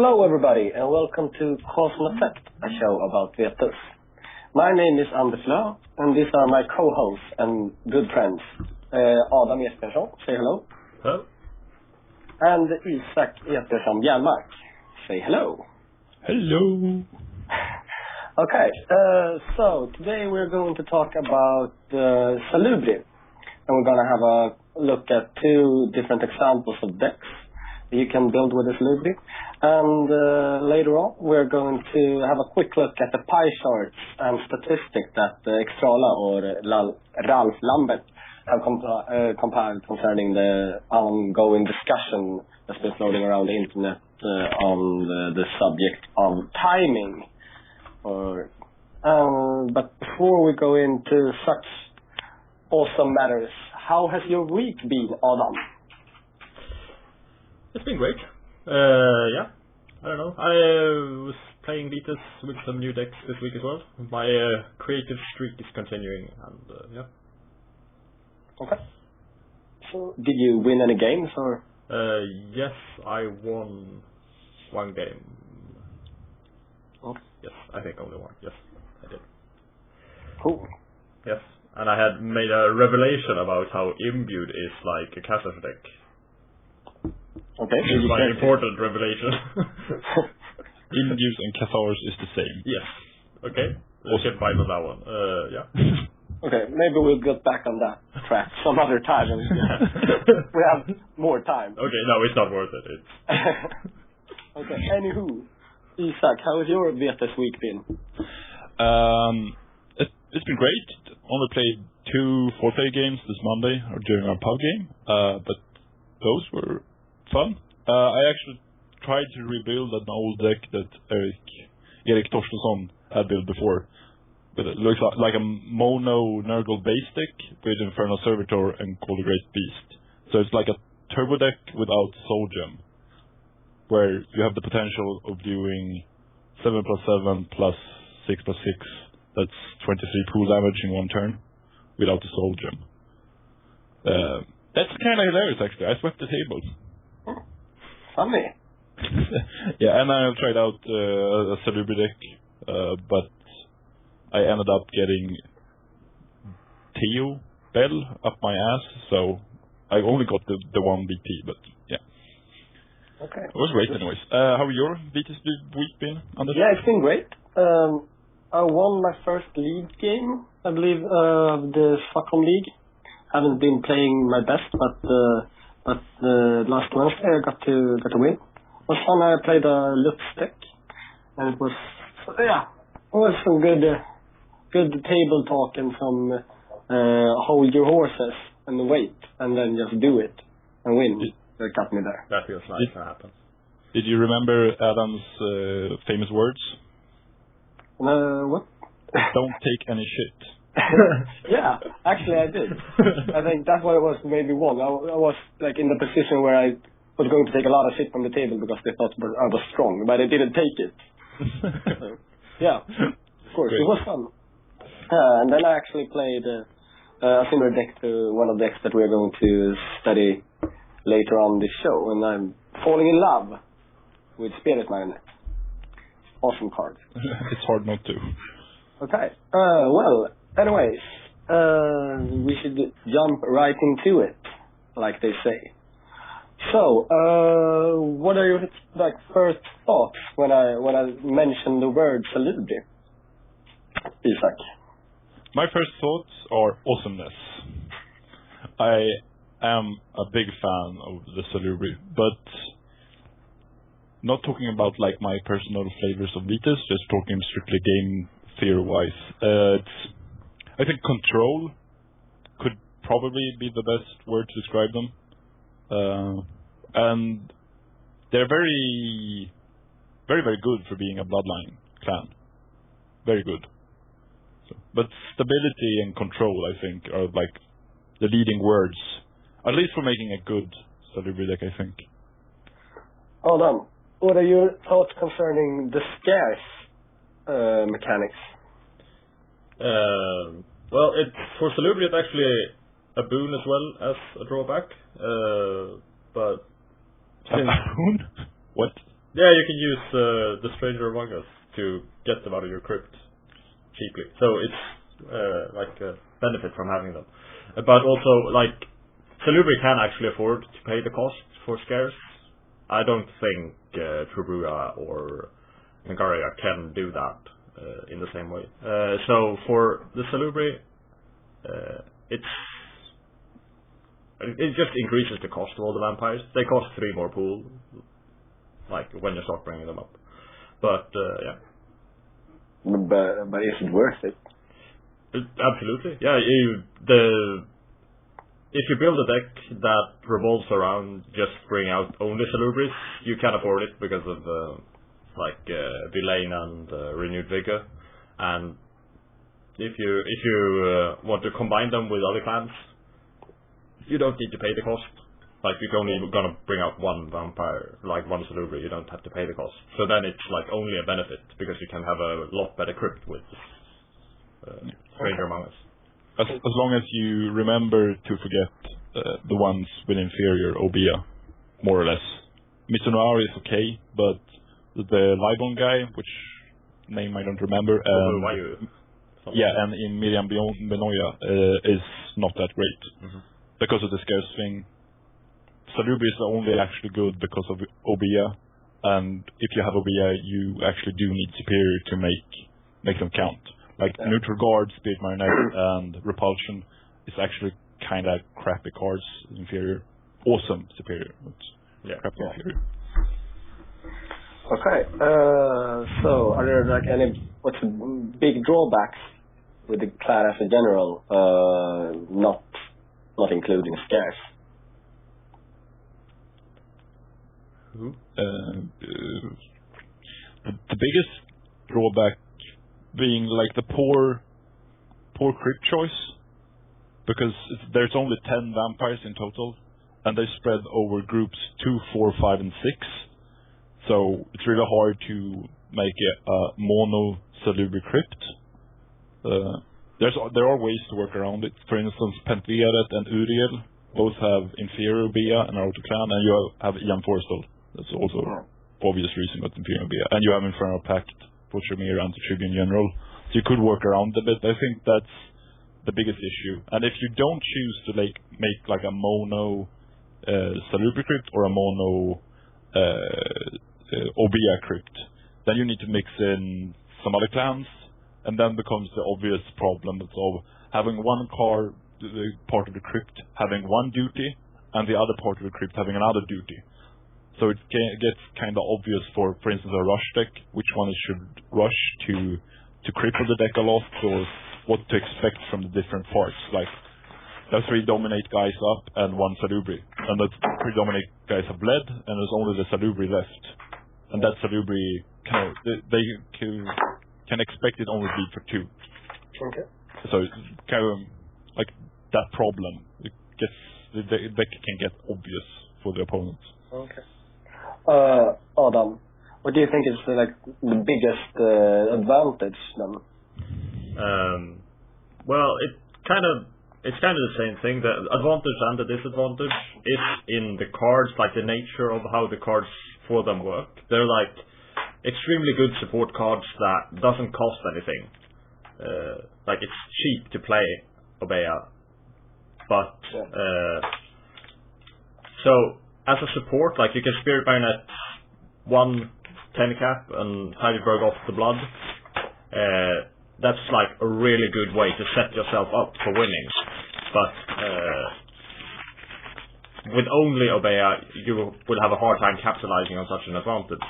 Hello everybody and welcome to Cause and Effect, a show about VTES. My name is Anders Löö and these are my co-hosts and good friends. Adam Jespersson, say hello. Hello. And Isak Etersson Bjärmark, say hello. Hello. Okay, so today we're going to talk about Salubri. And we're going to have a look at two different examples of decks you can build with a Salubri. And later on, we're going to have a quick look at the pie charts and statistics that Extrala or Ralph Lambert have compiled concerning the ongoing discussion that's been floating around the internet on the subject of timing. But before we go into such awesome matters, how has your week been, Adam? It's been great. Yeah, I don't know. I was playing VTES with some new decks this week as well. My creative streak is continuing, and yeah. Okay. So, did you win any games, or? Yes, I won one game. Okay. Yes, I think only one. Yes, I did. Cool. Yes, and I had made a revelation about how Imbued is like a Cassandra deck. Okay. It's my important revelation. Imbues and Cathars is the same. Yes. Okay. We can fight on that one. Yeah. Okay, maybe we'll get back on that track some other time. We have more time. Okay, no, it's not worth it. Okay, anywho, Isak, how has your VTES week been? It's been great. Only played 2 4-player games this Monday or during our pub game, but those were fun. I actually tried to rebuild an old deck that Erik Torstensson had built before. But it looks like a mono Nurgle base deck with Infernal Servitor and Call the Great Beast. So it's like a turbo deck without Soul Gem, where you have the potential of doing 7+7 plus 6+6. That's 23 pool damage in one turn without the Soul Gem. That's kind of hilarious, actually. I swept the table. Funny. Yeah, and I tried out a Salubri-deck, but I ended up getting Theo Bell up my ass, so I only got the one BT, but yeah. Okay. It was great anyways. How are your VTES week been, Anders? Yeah, it's been great. I won my first league game, I believe, the Stockholm League. Haven't been playing my best, but last Wednesday I got to win. It was fun. I played a Lux deck, and it was, yeah, it was some good table talk and some hold your horses and wait and then just do it and win. That got me there. That feels nice to happen. Did you remember Adam's famous words? What? Don't take any shit. Yeah, actually I did. I think that's what it was made me won. I was like in the position where I was going to take a lot of shit from the table because they thought I was strong, but I didn't take it. So, yeah, of course, great. It was fun. And then I actually played a similar deck to one of the decks that we're going to study later on this show, and I'm falling in love with Spirit Marionette. Awesome card. It's hard not to. Okay. Well, anyways, we should jump right into it, like they say. So, what are your first thoughts when I mention the word Salubri, Isak? My first thoughts are awesomeness. I am a big fan of the Salubri, but not talking about like my personal flavors of VTES, just talking strictly game theory-wise. I think control could probably be the best word to describe them. And they're very, very, very good for being a bloodline clan. Very good. So, but stability and control, I think, are like the leading words, at least for making a good Salubri deck, I think. Hold on. What are your thoughts concerning the scarce mechanics? Well, for Salubri it's actually a boon as well as a drawback. But A boon? What? Yeah, you can use the Stranger Among Us to get them out of your crypt cheaply. So it's like a benefit from having them. But also, like, Salubri can actually afford to pay the cost for scares. I don't think Trubrua or Nangaria can do that in the same way. So for the Salubri, it just increases the cost of all the vampires. They cost 3 more pool, like when you start bringing them up. But yeah. But is it worth it? Absolutely, yeah. If you build a deck that revolves around just bring out only Salubris, you can afford it because of Villain and Renewed Vigor. And if you want to combine them with other clans, you don't need to pay the cost. Like, if you're only gonna bring out one vampire, like one Salubri, you don't have to pay the cost. So then it's like only a benefit because you can have a lot better crypt with Stranger Among Us. As long as you remember to forget the ones with inferior Obia, more or less. Mitsunoari is okay, but the Libon guy, which name I don't remember, and in Miriam Benoya is not that great. Mm-hmm. Because of the scarce thing. Salubri is only actually good because of Obia, and if you have Obia, you actually do need Superior to make them count. Like Neutral Guard, Spirit Marionette, and Repulsion is actually kind of crappy cards. Inferior, awesome Superior, but crappy inferior. Okay, so are there like what's the big drawbacks with the class in general, not including scares? The biggest drawback being like the poor crypt choice, because there's only 10 vampires in total, and they spread over groups 2, 4, 5, and 6. So it's really hard to make a mono Salubri crypt. There are ways to work around it. For instance, Pentveret and Uriel both have inferior Bia and Autoclan, and you have Ian Forstall. That's also obvious reason, but inferior Bia. And you have Infernal Pact for Tremere and Tribune General. So you could work around a bit. I think that's the biggest issue. And if you don't choose to make like a mono Salubri crypt or a mono Obia crypt, then you need to mix in some other clans, and then becomes the obvious problem of having one part of the crypt having one duty, and the other part of the crypt having another duty. So it gets kind of obvious for instance, a rush deck, which one should rush to cripple the deck a lot, or what to expect from the different parts. Like, there's 3 dominate guys up and 1 Salubri, and the 3 dominate guys have bled, and there's only the Salubri left. And that Salubri, they can expect it only be for 2. Okay. So kind of like that problem. The deck can get obvious for the opponent. Okay. Adam, what do you think is like the biggest advantage then? Well, it's kind of the same thing. The advantage and the disadvantage is in the cards, like the nature of how the cards for them work. They're like extremely good support cards that doesn't cost anything. Like, it's cheap to play Obea, but so as a support, like, you can Spirit Bayonet 1 10 cap and Heidelberg off the blood. That's like a really good way to set yourself up for winning. But with only Obea, you will have a hard time capitalizing on such an advantage.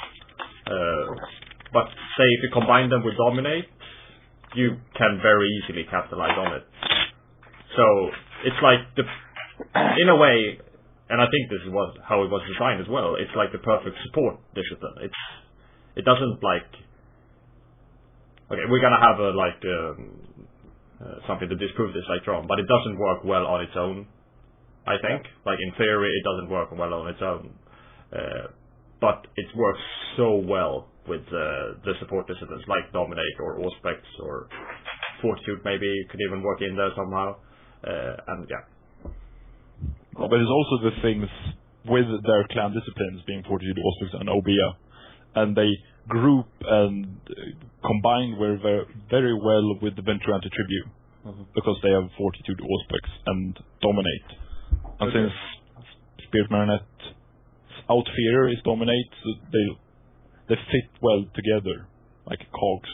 But say if you combine them with Dominate, you can very easily capitalize on it. So it's like in a way, and I think this is how it was designed as well. It's like the perfect support discipline. It doesn't like. Okay, we're gonna have something to disprove this later on, but it doesn't work well on its own. I think, like, in theory, it doesn't work well on its own, but it works so well with the support disciplines like Dominate or Auspex or Fortitude. Maybe could even work in there somehow, and yeah. But it's also the things with their clan disciplines being Fortitude, Auspex, and Obia. and they group and combine very well with the Venture Anti-Tribute because they have Fortitude Auspex and dominate. And since Spirit Marionette's Outfear is dominate, so they fit well together, like cogs.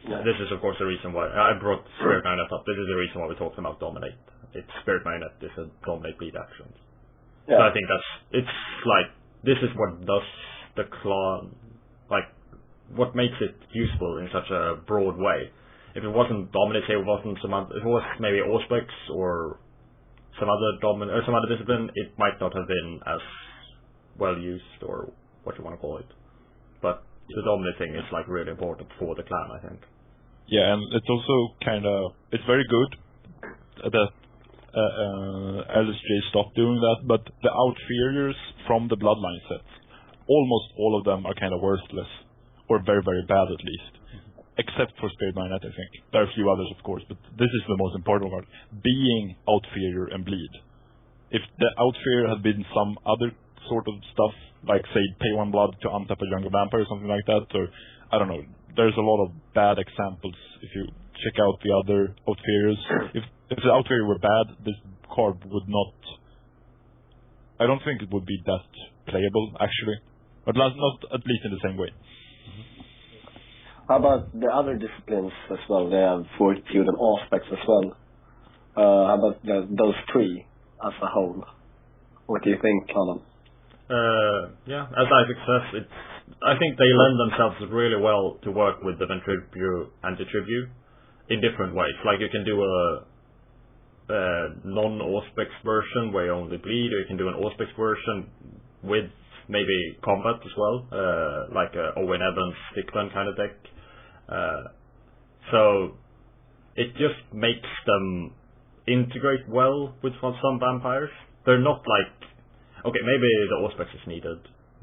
Yeah. This is of course the reason why I brought Spirit Marionette up. This is the reason why we're talking about dominate. It's Spirit Marionette is a dominate bleed action. Yeah. So I think it's like this is what does the clan, like what makes it useful in such a broad way. If it wasn't dominate, say it wasn't if it was maybe Auspex or some other discipline, it might not have been as well used or what you want to call it. But the dominant thing is like really important for the clan, I think. Yeah, and it's also it's very good that LSJ stopped doing that, but the Outfearers from the Bloodline sets, almost all of them are kind of worthless, or very, very bad at least. Except for Spirit Marionette, I think. There are a few others, of course, but this is the most important part. Being Outfearer and Bleed. If the Outfearer had been some other sort of stuff, like say pay 1 blood to untap a jungle vampire or something like that, or I don't know. There's a lot of bad examples if you check out the other Outfearers. If the Outfearer were bad, this card would not. I don't think it would be that playable actually, but not at least in the same way. How about the other disciplines as well? They have Fortitude and Auspex as well. How about those three as a whole? What do you think, Colin? Yeah, as Isaac says, I think they lend themselves really well to work with the Ventribute Anti-Tribute in different ways. Like you can do a non-Auspex version where you only bleed, or you can do an Auspex version with maybe combat as well, like a Owen Evans Stickman kind of deck. So it just makes them integrate well with some vampires. They're not like, okay, maybe the Auspex is needed,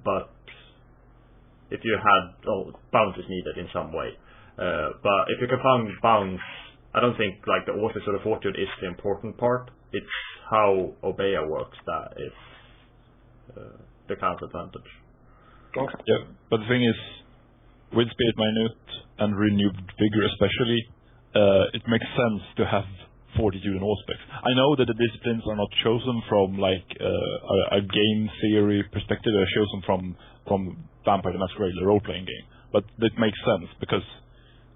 but if you had bounce is needed in some way. But if you can find bounce, I don't think like the Auspex or the Fortitude is the important part. It's how Obeya works that is the counter advantage. Okay. Yeah, but the thing is, with Spirit Marionette and Renewed Vigor especially, it makes sense to have Fortitude and Auspex. I know that the disciplines are not chosen from like a game theory perspective, they're chosen from Vampire the Masquerade, the role-playing game. But it makes sense because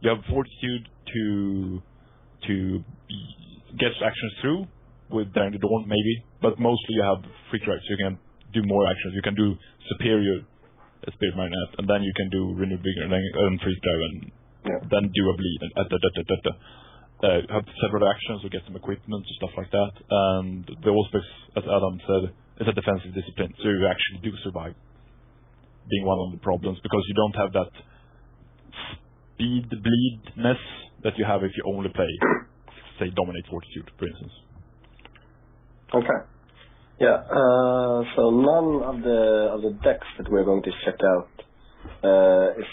you have Fortitude to get actions through with Daring the Dawn maybe, but mostly you have free strikes, so you can do more actions. You can do Superior Spirit Marionette, and then you can do Renewed Vigor, and then Freeze Drive, and then do a bleed, and have several actions to get some equipment and stuff like that. And the Auspex, as Adam said, is a defensive discipline, so you actually do survive being one of the problems, because you don't have that speed bleedness that you have if you only play, say, Dominate Fortitude, for instance. Okay. Yeah, so none of the decks that we're going to check out is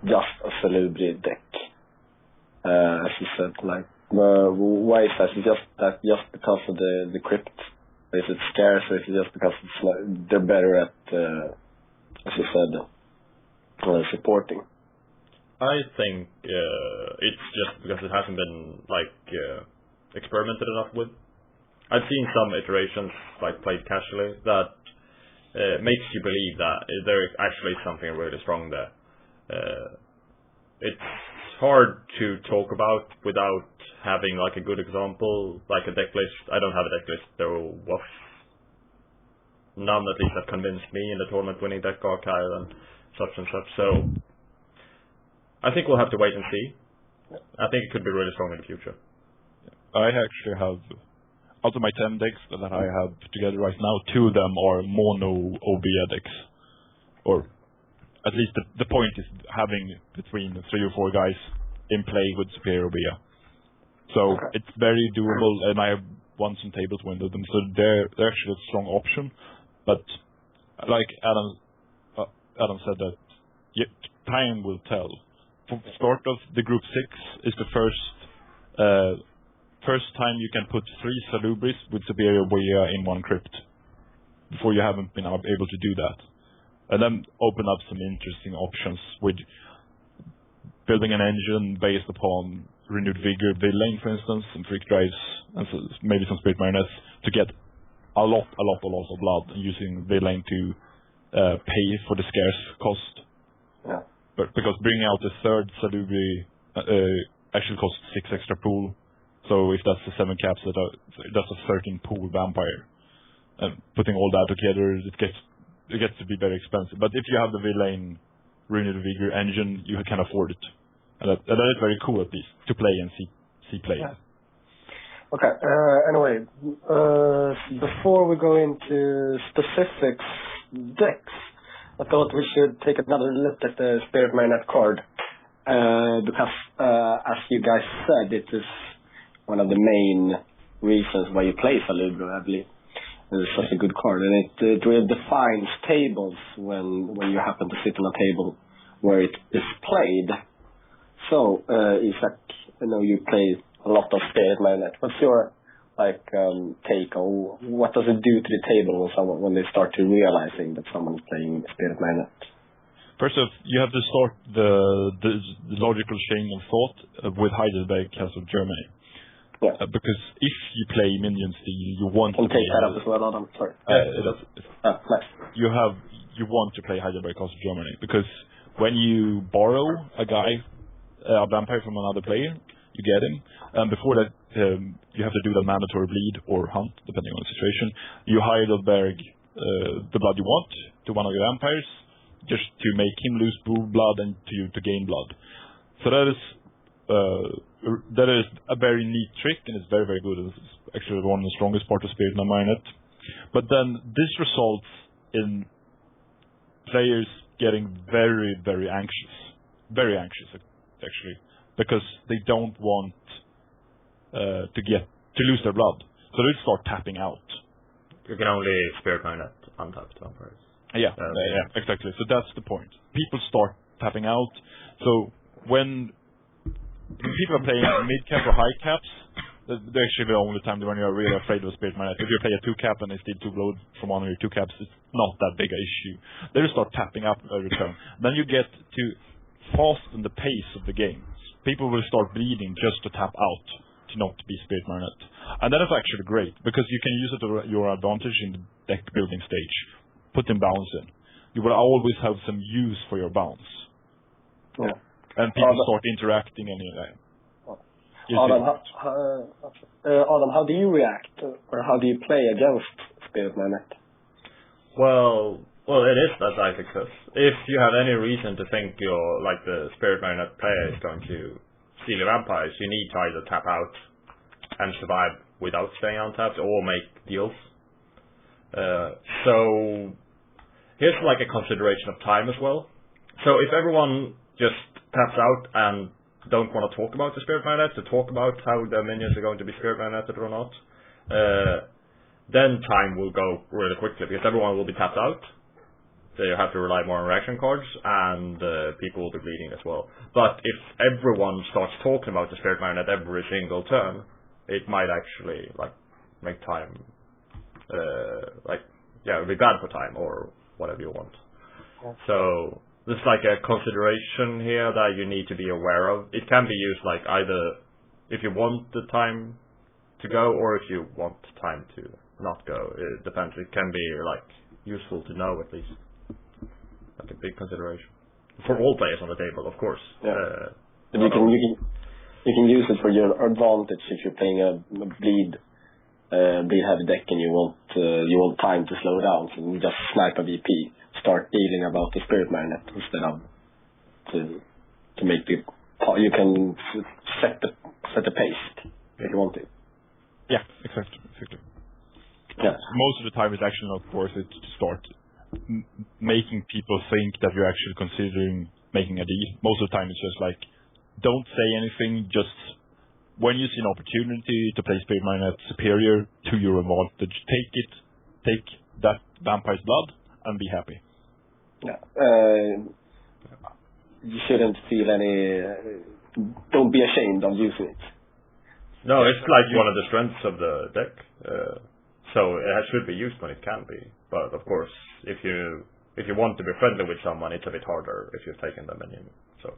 just a Salubri deck, as you said. Like, why is that? Is it just because of the crypt? Is it scarce, or is it just because it's like they're better at, as you said, supporting? I think it's just because it hasn't been experimented enough with. I've seen some iterations, played casually, that makes you believe that there is actually something really strong there. It's hard to talk about without having a good example, like a deck list. I don't have a deck list. There was none, at least, that convinced me in the tournament-winning deck archive and such. So I think we'll have to wait and see. I think it could be really strong in the future. I actually have, out of my 10 decks that I have together right now, 2 of them are mono Obeya decks. Or at least the point is having between 3 or 4 guys in play with Superior Obeya. So it's very doable, and I have won some tables with them, so they're actually a strong option. But like Adam said, that time will tell. For the start of the Group 6 is the first time you can put 3 Salubris with Superior Obeya in one crypt. Before you haven't been able to do that. and then open up some interesting options with building an engine based upon renewed vigor, villain, for instance, and freak drives, and so maybe some spirit marionettes to get a lot of blood, and using villain to pay for the scarce cost. Yeah. But because bringing out the third Salubri actually costs 6 extra pool. So if that's the 7 caps, that's a 13 pool vampire. And putting all that together, it gets to be very expensive. But if you have the villain renewed vigor engine, you can afford it. And that is very cool, at least, to play and see play. Yeah. Okay. Anyway, before we go into specifics decks, I thought we should take another look at the Spirit Marionette card. Because, as you guys said, it is one of the main reasons why you play Salubri, I believe. It's such a good card, and it really defines tables when you happen to sit on a table where it is played. So, Isak, I know you play a lot of Spirit Marionette. What's your take on what does it do to the table when they start to realizing that someone's playing Spirit Marionette? First off, you have to start the logical chain of thought with Heidelberg, Castle of Germany. Yeah. Because if you play Minion Steel, you want to take that up as well, Adam. Sorry. Nice. You want to play Heidelberg, Castle of Germany, because when you borrow a vampire from another player, you get him, and before that, you have to do the mandatory bleed or hunt, depending on the situation. You Heidelberg the blood you want to one of your vampires, just to make him lose blood and to gain blood. So that is a very neat trick, and it's very, very good. It's actually one of the strongest parts of Spirit Marionette. But then this results in players getting very, very anxious. Very anxious, actually, because they don't want to lose their blood. So they start tapping out. You can only Spirit Marionette untapped vampires. Yeah, exactly. So that's the point. People start tapping out. So when people are playing mid-cap or high caps, they're actually the only time when you're really afraid of a Spirit Marionette. If you play a 2-cap and they steal 2 blood from one of your 2 caps, it's not that big an issue. They just start tapping up every turn. Then you get to fasten the pace of the game. People will start bleeding just to tap out, to not be Spirit Marionette. And that is actually great, because you can use it to your advantage in the deck building stage. Put in bounce in. You will always have some use for your bounce. Yeah. And people start interacting anyway. Adam, how do you react, or how do you play against Spirit Marionette? Well, it is that because if you have any reason to think the Spirit Marionette player is going to steal your vampires, you need to either tap out and survive without staying untapped, or make deals. So here's a consideration of time as well. So if everyone just taps out and don't want to talk about the Spirit Marionette, to talk about how the minions are going to be Spirit Marionetted or not, then time will go really quickly, because everyone will be tapped out. So you have to rely more on reaction cards, and people will be bleeding as well. But if everyone starts talking about the Spirit Marionette every single turn, it might actually make time it'll be bad for time, or whatever you want. Yeah. So there's a consideration here that you need to be aware of. It can be used either if you want the time to go, or if you want time to not go. It depends. It can be useful to know, at least. A big consideration for all players on the table, of course. Yeah. But you can use it for your advantage if you're playing a bleed heavy deck and you want time to slow down, so you just snipe a VP, start dealing about the Spirit Marionette instead of to make you can set the pace if you want to. Yeah, exactly. Yeah. Most of the time it's actually not worth it to start making people think that you're actually considering making a deal. Most of the time it's just don't say anything, just when you see an opportunity to play Spirit Marionette superior to your advantage, take that vampire's blood and be happy. Yeah. You shouldn't feel don't be ashamed of using it. No, it's one of the strengths of the deck. So it should be used when it can be. But of course, if you if you want to be friendly with someone, it's a bit harder if you've taken them minion. So,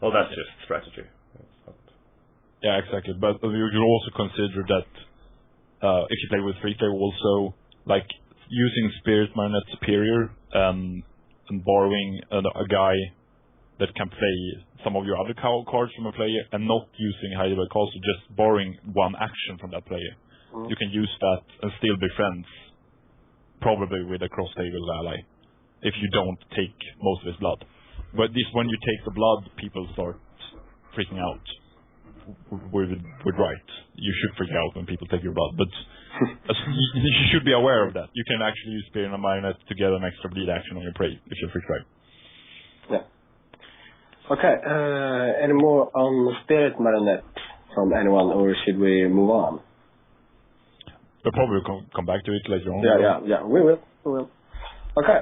well, that's just strategy. Yeah, exactly. But you can also consider that if you play with free play, also like using Spirit Marionette Superior and borrowing a guy that can play some of your other cards from a player and not using Heidelberg Castle, just borrowing one action from that player. You can use that and still be friends, probably with a cross-table ally, if you don't take most of his blood. But when you take the blood, people start freaking out. With right. You should freak out when people take your blood, but you should be aware of that. You can actually use Spirit and Marionette to get an extra bleed action on your prey if you're freaked right. Yeah. Okay, any more on Spirit Marionette from anyone, or should we move on? We'll probably come back to it later on. Yeah, we will. Okay,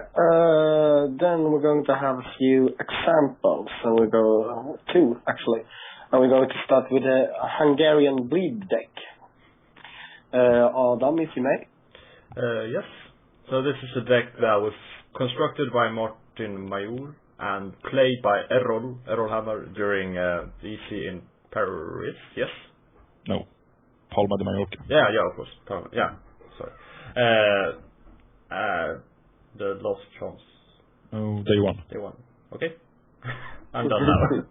then we're going to have a few examples, and we'll go two, actually. And we're going to start with a Hungarian bleed deck. Adam, if you may. Yes. So this is a deck that was constructed by Martin Major and played by Errol Hammer during EC in Paris, yes? No. Palma de Mallorca. Yeah, of course. Palma, yeah, sorry. The Lost Chance. Oh, they won. Okay. I'm done now.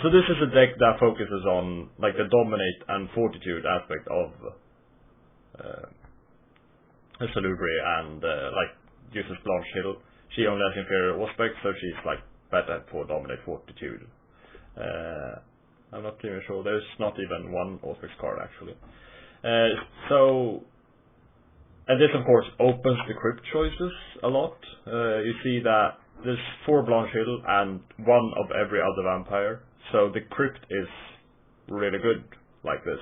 So this is a deck that focuses on like the dominate and fortitude aspect of Salubri, and like uses Blanche Hill. She only has inferior aspect, so she's like better for dominate fortitude. I'm not even sure. There's not even one aspect card actually. And this of course opens the crypt choices a lot. You see that there's 4 Blanche Hill and 1 of every other vampire. So the crypt is really good like this.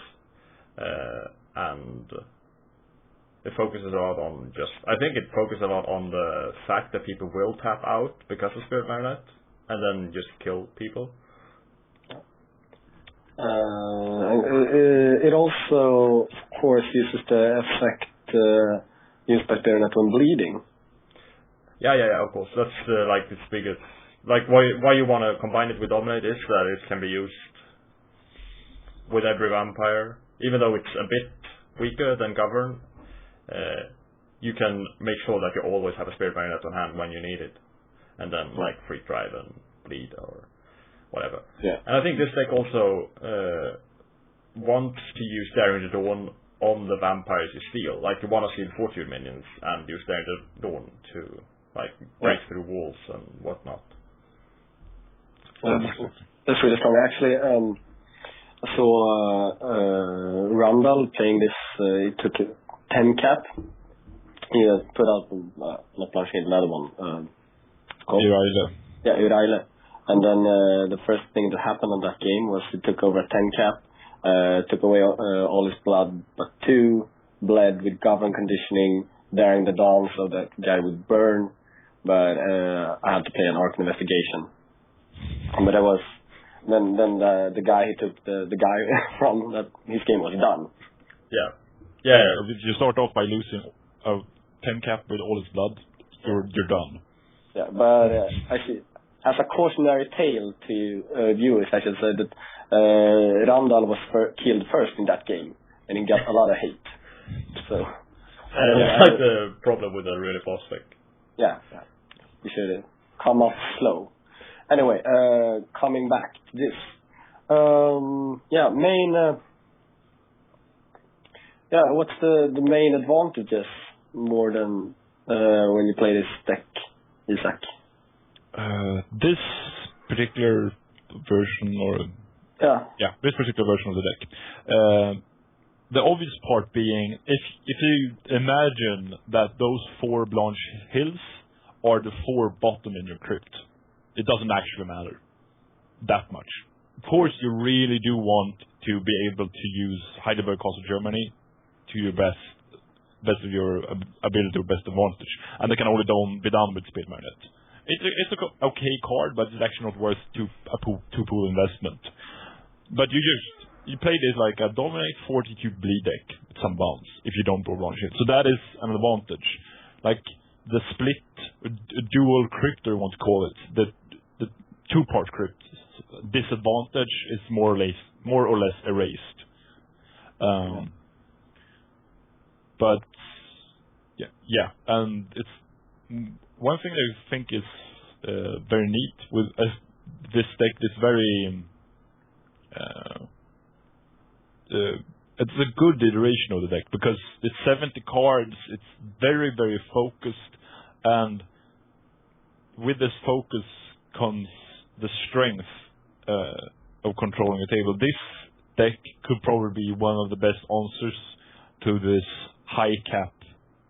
And it focuses a lot on I think it focuses a lot on the fact that people will tap out because of Spirit Marionette and then just kill people. It also, of course, uses the effect used by Spirit Marionette when bleeding. Yeah, of course. That's like its biggest. Like why you want to combine it with Dominate is that it can be used with every vampire, even though it's a bit weaker than Govern. You can make sure that you always have a Spirit Marionette on hand when you need it, and then like Freak Drive and Bleed or whatever. Yeah. And I think this deck also wants to use Daring the Dawn on the vampires you steal. Like you want to steal Fortune minions and use Daring the Dawn to like break through walls and whatnot. That's really strong. Actually, I saw Randall playing this. He took a 10 cap. He put out not Blanche, another one. Uraile. Yeah, Uraile. And then the first thing that happened on that game was he took over a 10 cap, took away all his blood, but 2 bled with Govern conditioning, Daring the Dawn, so that guy would burn. But I had to play an Arc Investigation. But I was then the guy he took the guy from that his game was done. Yeah. If you start off by losing a 10 cap with all his blood, you're done. Yeah, but actually, as a cautionary tale to viewers, I should say that Randall was killed first in that game, and he got a lot of hate. So that's like the problem with a really boss deck. Yeah. You should come up slow. Anyway, coming back to this. What's the main advantages more than when you play this deck, Isaac? This particular version this particular version of the deck. The obvious part being, if you imagine that those 4 Blanche Hills are the 4 bottom in your crypt, it doesn't actually matter that much. Of course, you really do want to be able to use Heidelberg Castle Germany to your best of your ability or best advantage, and they can only be done with Spirit Marionette. It's an okay card, but it's actually not worth two-pool investment. But you play this like a dominate fortitude bleed deck with some bounce if you don't go Blanche Hill. So that is an advantage. like the split, dual crypt, or you want to call it, the two-part crypt disadvantage is more or less erased. But yeah, and it's one thing that I think is very neat with this deck. This very it's a good iteration of the deck because it's 70 cards. It's very, very focused, and with this focus comes the strength of controlling the table. This deck could probably be one of the best answers to this high cap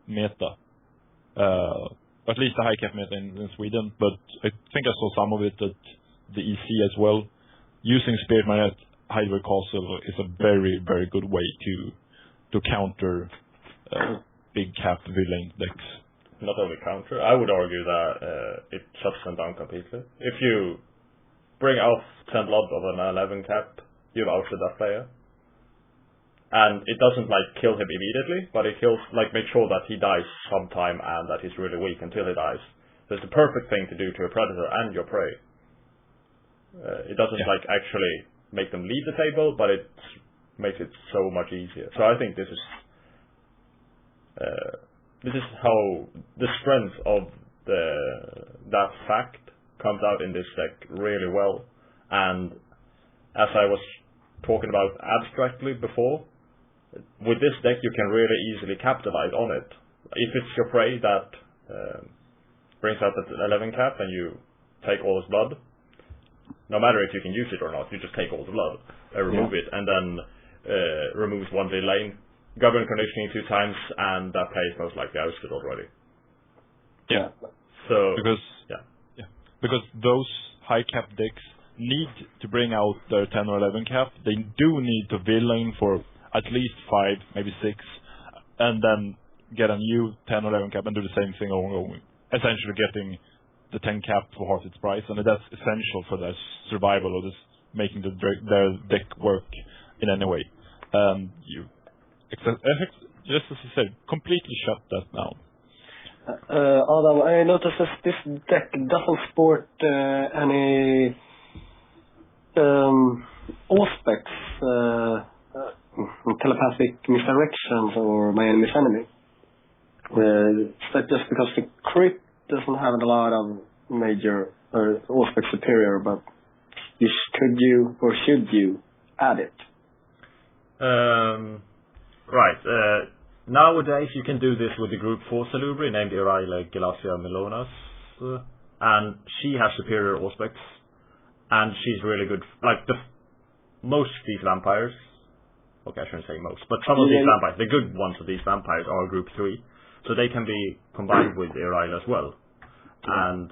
meta. At least the high cap meta in Sweden, but I think I saw some of it at the EC as well. Using Spirit Marionette Hideaway Castle is a very, very good way to counter big cap villain decks. Not only counter, I would argue that it shuts them down completely. If you bring off 10 blood of an 11 cap, you've outed that player. And it doesn't kill him immediately, but it kills, make sure that he dies sometime and that he's really weak until he dies. So it's the perfect thing to do to a predator and your prey. It doesn't actually make them leave the table, but it makes it so much easier. So I think this is how the strength of that fact comes out in this deck really well. And as I was talking about abstractly before, with this deck you can really easily capitalize on it. If it's your prey that brings out the 11 cap and you take all his blood, no matter if you can use it or not, you just take all the blood, remove it, and then removes one big lane, govern conditioning 2 times, and that play is most likely ousted already. Yeah. So because those high cap decks need to bring out their 10 or 11 cap. They do need to villain for at least 5, maybe 6, and then get a new 10 or 11 cap and do the same thing ongoing. Essentially getting the 10 cap for half its price, and that's essential for their survival or just making their deck work in any way. Just as I said, completely shut that down. Adam, I noticed this deck doesn't sport any Auspex, telepathic misdirections, or my enemy's enemy. Is that just because the crypt doesn't have a lot of major Auspex superior, but could you or should you add it? Right. Nowadays you can do this with the group 4 Salubri named Iraila Galacia Melonas, and she has superior Auspex, and she's really good. Most of these vampires, okay, I shouldn't say most, but some of these vampires, the good ones of these vampires are group 3, so they can be combined with Iraila as well. And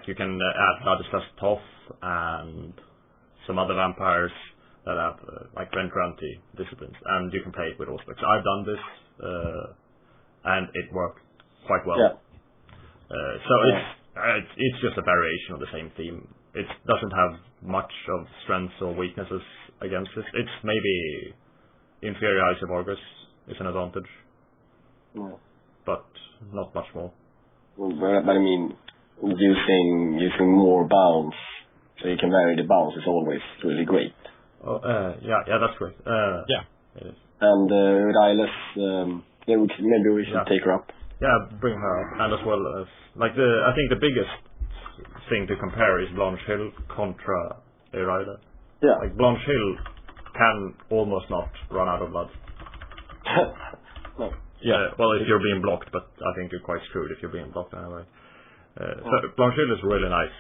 you can add Vladislas Toth and some other vampires that have Rentranti disciplines, and you can play it with Auspex. So I've done this, and it worked quite well. Yeah. It's just a variation of the same theme. It doesn't have much of strengths or weaknesses against it. It's maybe inferior Ice of Argus is an advantage, but not much more. But I mean, using more bounce, so you can vary the bounce, is always really great. Yeah, that's great. Yeah. It is. And Rylas, maybe we should take her up. Yeah, bring her up, and as well as I think the biggest thing to compare is Blanche Hill contra Iraila. Yeah. Blanche Hill can almost not run out of blood. No. Yeah. Well, if you're being blocked, but I think you're quite screwed if you're being blocked anyway. So Blanche Hill is really nice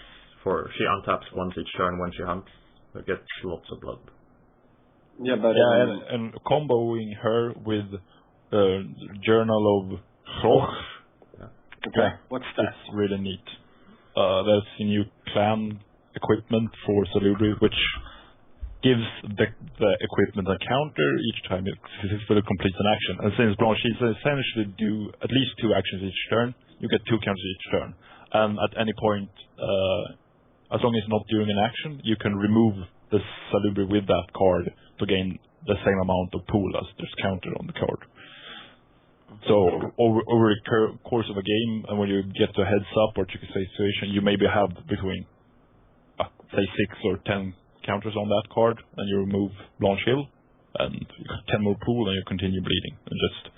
she untaps once each turn when she hunts. It gets lots of blood. Yeah, but and comboing her with Journal of Roch. Okay. What's that? It's really neat. There's a new clan equipment for Salubri, which gives the equipment a counter each time it successfully completes an action. And since Blanche essentially do at least 2 actions each turn, you get 2 counters each turn. And at any point, as long as it's not during an action, you can remove the Salubri with that card to gain the same amount of pool as there's counter on the card. So So over the course of a game, and when you get to a heads up or tricky situation, you maybe have between, say, 6 or 10 counters on that card, and you remove Blanche Hill, and you got 10 more pool, and you continue bleeding. And just